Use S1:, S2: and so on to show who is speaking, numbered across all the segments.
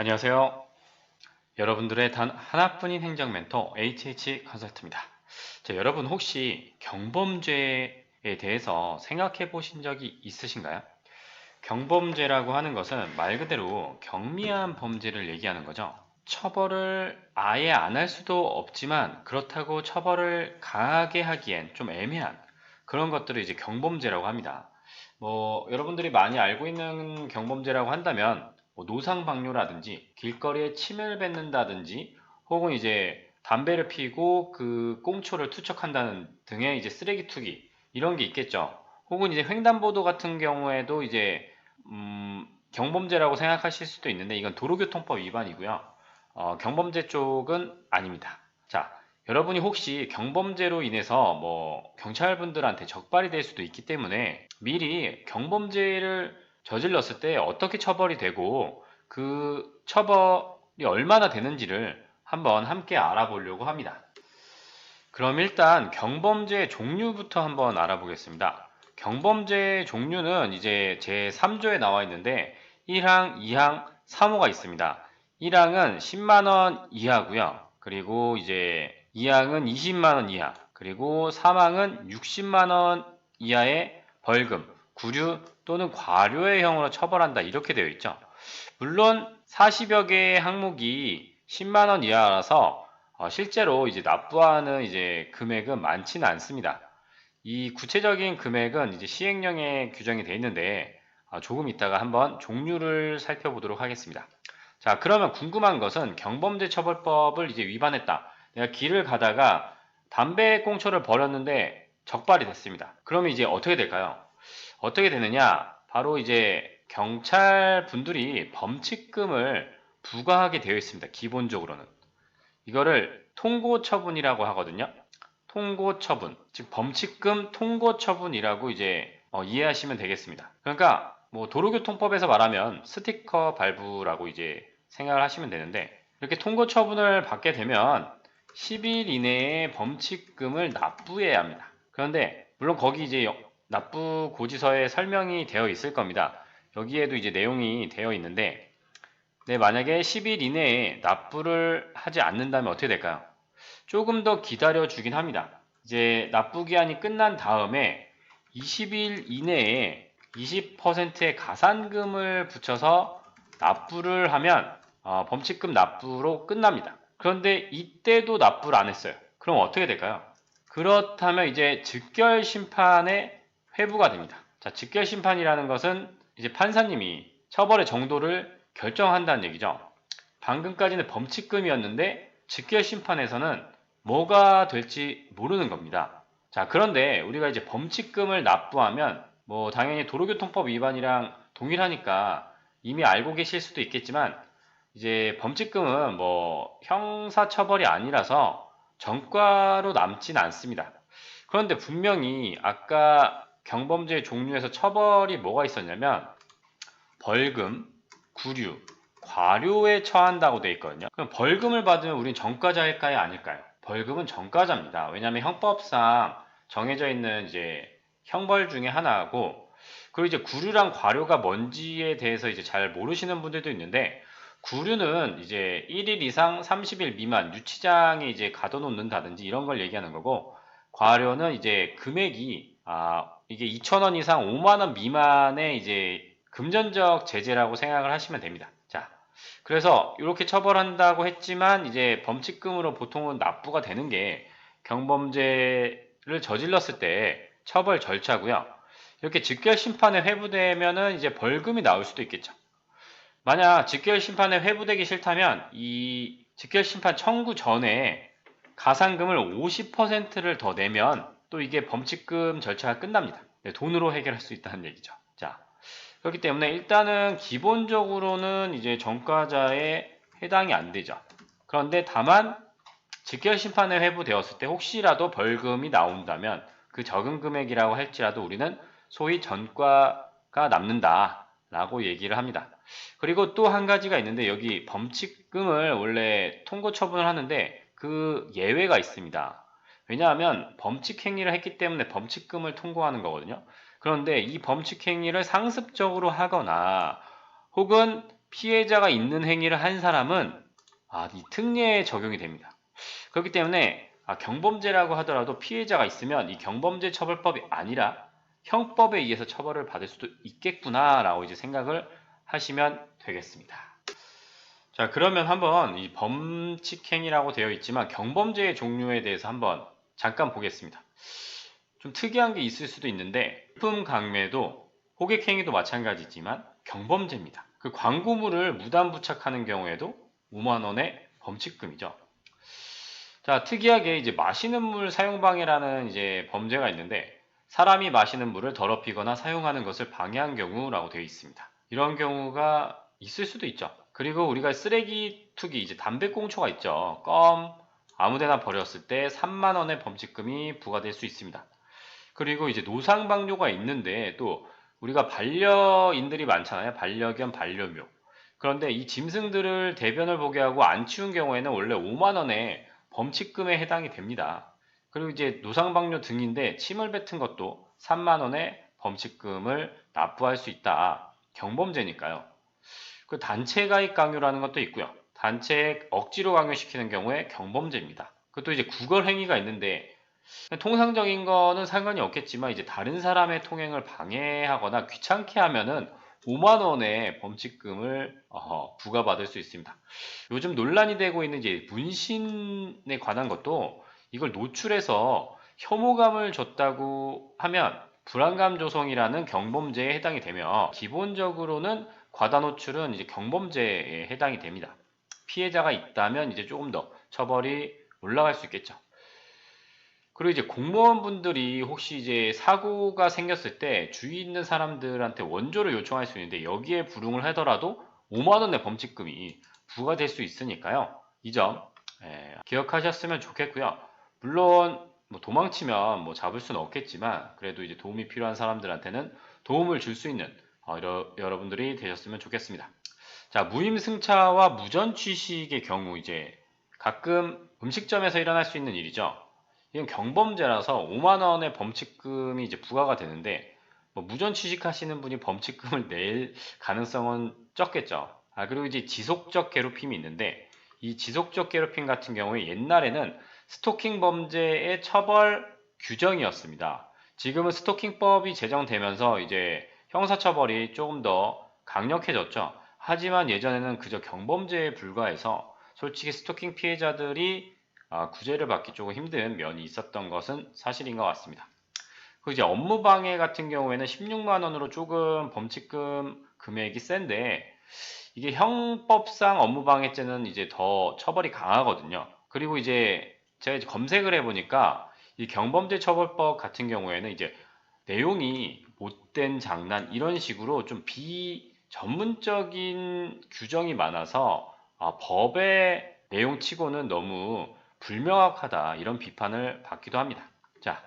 S1: 안녕하세요. 여러분들의 단 하나뿐인 행정 멘토 HH 컨설트입니다. 자, 여러분 혹시 경범죄에 대해서 생각해 보신 적이 있으신가요? 경범죄라고 하는 것은 말 그대로 경미한 범죄를 얘기하는 거죠. 처벌을 아예 안 할 수도 없지만 그렇다고 처벌을 강하게 하기엔 좀 애매한 그런 것들을 이제 경범죄라고 합니다. 여러분들이 많이 알고 있는 경범죄라고 한다면 노상방뇨라든지 길거리에 침을 뱉는다든지 혹은 이제 담배를 피고 그 꽁초를 투척한다는 등의 이제 쓰레기 투기 이런 게 있겠죠. 혹은 이제 횡단보도 같은 경우에도 이제 경범죄라고 생각하실 수도 있는데 이건 도로교통법 위반이고요. 경범죄 쪽은 아닙니다. 자, 여러분이 혹시 경범죄로 인해서 경찰분들한테 적발이 될 수도 있기 때문에 미리 경범죄를 저질렀을 때 어떻게 처벌이 되고 그 처벌이 얼마나 되는지를 한번 함께 알아보려고 합니다. 그럼 일단 경범죄 종류부터 한번 알아보겠습니다. 경범죄 종류는 이제 제 3조에 나와 있는데 1항, 2항, 3호가 있습니다. 1항은 10만원 이하고요. 그리고 이제 2항은 20만원 이하, 그리고 3항은 60만원 이하의 벌금, 구류 또는 과료의 형으로 처벌한다 이렇게 되어 있죠. 물론 40여 개의 항목이 10만원 이하라서 실제로 이제 납부하는 이제 금액은 많지는 않습니다. 이 구체적인 금액은 이제 시행령에 규정이 되어 있는데 조금 이따가 한번 종류를 살펴보도록 하겠습니다. 자, 그러면 궁금한 것은 경범죄 처벌법을 이제 위반했다. 내가 길을 가다가 담배 꽁초를 버렸는데 적발이 됐습니다. 그러면 이제 어떻게 될까요? 어떻게 되느냐? 바로 이제 경찰 분들이 범칙금을 부과하게 되어 있습니다. 기본적으로는. 이거를 통고처분이라고 하거든요. 통고처분, 즉 범칙금 통고처분이라고 이제 이해하시면 되겠습니다. 그러니까 도로교통법에서 말하면 스티커 발부라고 이제 생각을 하시면 되는데 이렇게 통고처분을 받게 되면 10일 이내에 범칙금을 납부해야 합니다. 그런데 물론 거기 이제 납부 고지서에 설명이 되어 있을 겁니다. 여기에도 이제 내용이 되어 있는데 만약에 10일 이내에 납부를 하지 않는다면 어떻게 될까요? 조금 더 기다려 주긴 합니다. 이제 납부 기한이 끝난 다음에 20일 이내에 20%의 가산금을 붙여서 납부를 하면 범칙금 납부로 끝납니다. 그런데 이때도 납부를 안 했어요. 그럼 어떻게 될까요? 그렇다면 이제 즉결 심판의 회부가 됩니다. 자, 즉결 심판이라는 것은 이제 판사님이 처벌의 정도를 결정한다는 얘기죠. 방금까지는 범칙금이었는데 즉결 심판에서는 뭐가 될지 모르는 겁니다. 자, 그런데 우리가 이제 범칙금을 납부하면 당연히 도로교통법 위반이랑 동일하니까 이미 알고 계실 수도 있겠지만 이제 범칙금은 형사처벌이 아니라서 전과로 남진 않습니다. 그런데 분명히 아까 경범죄 종류에서 처벌이 뭐가 있었냐면 벌금, 구류, 과료에 처한다고 되어 있거든요. 그럼 벌금을 받으면 우린 전과자일까요? 아닐까요? 벌금은 전과자입니다. 왜냐하면 형법상 정해져 있는 이제 형벌 중에 하나고, 그리고 이제 구류랑 과료가 뭔지에 대해서 이제 잘 모르시는 분들도 있는데, 구류는 이제 1일 이상 30일 미만 유치장에 이제 가둬놓는다든지 이런 걸 얘기하는 거고, 과료는 이제 금액이 이게 2,000원 이상 5만 원 미만의 이제 금전적 제재라고 생각을 하시면 됩니다. 자, 그래서 이렇게 처벌한다고 했지만 이제 범칙금으로 보통은 납부가 되는 게 경범죄를 저질렀을 때 처벌 절차고요. 이렇게 즉결 심판에 회부되면은 이제 벌금이 나올 수도 있겠죠. 만약 즉결 심판에 회부되기 싫다면 이 즉결 심판 청구 전에 가산금을 50%를 더 내면 또 이게 범칙금 절차가 끝납니다. 네, 돈으로 해결할 수 있다는 얘기죠. 자, 그렇기 때문에 일단은 기본적으로는 이제 전과자에 해당이 안 되죠. 그런데 다만 직결 심판에 회부되었을 때 혹시라도 벌금이 나온다면 그 적은 금액이라고 할지라도 우리는 소위 전과가 남는다라고 얘기를 합니다. 그리고 또 한 가지가 있는데 여기 범칙금을 원래 통고 처분을 하는데 그 예외가 있습니다. 왜냐하면 범칙 행위를 했기 때문에 범칙금을 통고하는 거거든요. 그런데 이 범칙 행위를 상습적으로 하거나 혹은 피해자가 있는 행위를 한 사람은 이 특례에 적용이 됩니다. 그렇기 때문에 경범죄라고 하더라도 피해자가 있으면 이 경범죄 처벌법이 아니라 형법에 의해서 처벌을 받을 수도 있겠구나라고 이제 생각을 하시면 되겠습니다. 자, 그러면 한번 이 범칙행위라고 되어 있지만 경범죄의 종류에 대해서 한번 잠깐 보겠습니다. 좀 특이한 게 있을 수도 있는데 물품 강매도 호객행위도 마찬가지지만 경범죄입니다. 그 광고물을 무단 부착하는 경우에도 5만 원의 범칙금이죠. 자, 특이하게 이제 마시는 물 사용 방해라는 이제 범죄가 있는데 사람이 마시는 물을 더럽히거나 사용하는 것을 방해한 경우라고 되어 있습니다. 이런 경우가 있을 수도 있죠. 그리고 우리가 쓰레기 투기 이제 담배꽁초가 있죠. 껌 아무데나 버렸을 때 3만 원의 범칙금이 부과될 수 있습니다. 그리고 이제 노상방뇨가 있는데 또 우리가 반려인들이 많잖아요. 반려견, 반려묘. 그런데 이 짐승들을 대변을 보게 하고 안 치운 경우에는 원래 5만 원의 범칙금에 해당이 됩니다. 그리고 이제 노상방뇨 등인데 침을 뱉은 것도 3만 원의 범칙금을 납부할 수 있다. 경범죄니까요. 그 단체 가입 강요라는 것도 있고요. 단체 억지로 강요시키는 경우에 경범죄입니다. 그것도 이제 구걸 행위가 있는데 통상적인 거는 상관이 없겠지만 이제 다른 사람의 통행을 방해하거나 귀찮게 하면은 5만 원의 범칙금을 부과받을 수 있습니다. 요즘 논란이 되고 있는 이제 문신에 관한 것도 이걸 노출해서 혐오감을 줬다고 하면 불안감 조성이라는 경범죄에 해당이 되며 기본적으로는 과다 노출은 이제 경범죄에 해당이 됩니다. 피해자가 있다면 이제 조금 더 처벌이 올라갈 수 있겠죠. 그리고 이제 공무원분들이 혹시 이제 사고가 생겼을 때 주위 있는 사람들한테 원조를 요청할 수 있는데 여기에 불응을 하더라도 5만 원의 범칙금이 부과될 수 있으니까요. 이 점 기억하셨으면 좋겠고요. 물론 뭐 도망치면 뭐 잡을 수는 없겠지만 그래도 이제 도움이 필요한 사람들한테는 도움을 줄 수 있는 여러분들이 되셨으면 좋겠습니다. 자, 무임승차와 무전취식의 경우 이제 가끔 음식점에서 일어날 수 있는 일이죠. 이건 경범죄라서 5만 원의 범칙금이 이제 부과가 되는데 뭐 무전 취식하시는 분이 범칙금을 낼 가능성은 적겠죠. 그리고 이제 지속적 괴롭힘이 있는데 이 지속적 괴롭힘 같은 경우에 옛날에는 스토킹 범죄의 처벌 규정이었습니다. 지금은 스토킹법이 제정되면서 이제 형사처벌이 조금 더 강력해졌죠. 하지만 예전에는 그저 경범죄에 불과해서 솔직히 스토킹 피해자들이 구제를 받기 조금 힘든 면이 있었던 것은 사실인 것 같습니다. 그 이제 업무방해 같은 경우에는 16만 원으로 조금 범칙금 금액이 센데 이게 형법상 업무방해죄는 이제 더 처벌이 강하거든요. 그리고 이제 제가 이제 검색을 해보니까 이 경범죄 처벌법 같은 경우에는 이제 내용이 못된 장난 이런 식으로 좀 비전문적인 규정이 많아서 법의 내용치고는 너무 불명확하다 이런 비판을 받기도 합니다. 자,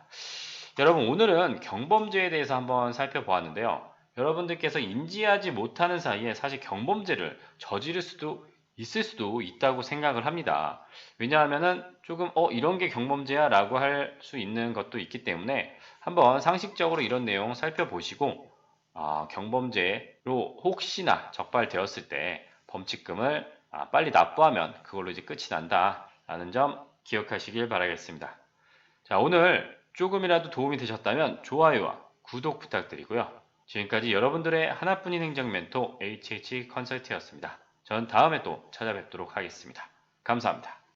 S1: 여러분 오늘은 경범죄에 대해서 한번 살펴보았는데요. 여러분들께서 인지하지 못하는 사이에 사실 경범죄를 저지를 수도 있을 수도 있다고 생각을 합니다. 왜냐하면은 조금 이런 게 경범죄야 라고 할 수 있는 것도 있기 때문에 한번 상식적으로 이런 내용 살펴보시고 경범죄로 혹시나 적발되었을 때 범칙금을 빨리 납부하면 그걸로 이제 끝이 난다 라는 점 기억하시길 바라겠습니다. 자, 오늘 조금이라도 도움이 되셨다면 좋아요와 구독 부탁드리고요. 지금까지 여러분들의 하나뿐인 행정 멘토 HH 컨설트였습니다. 전 다음에 또 찾아뵙도록 하겠습니다. 감사합니다.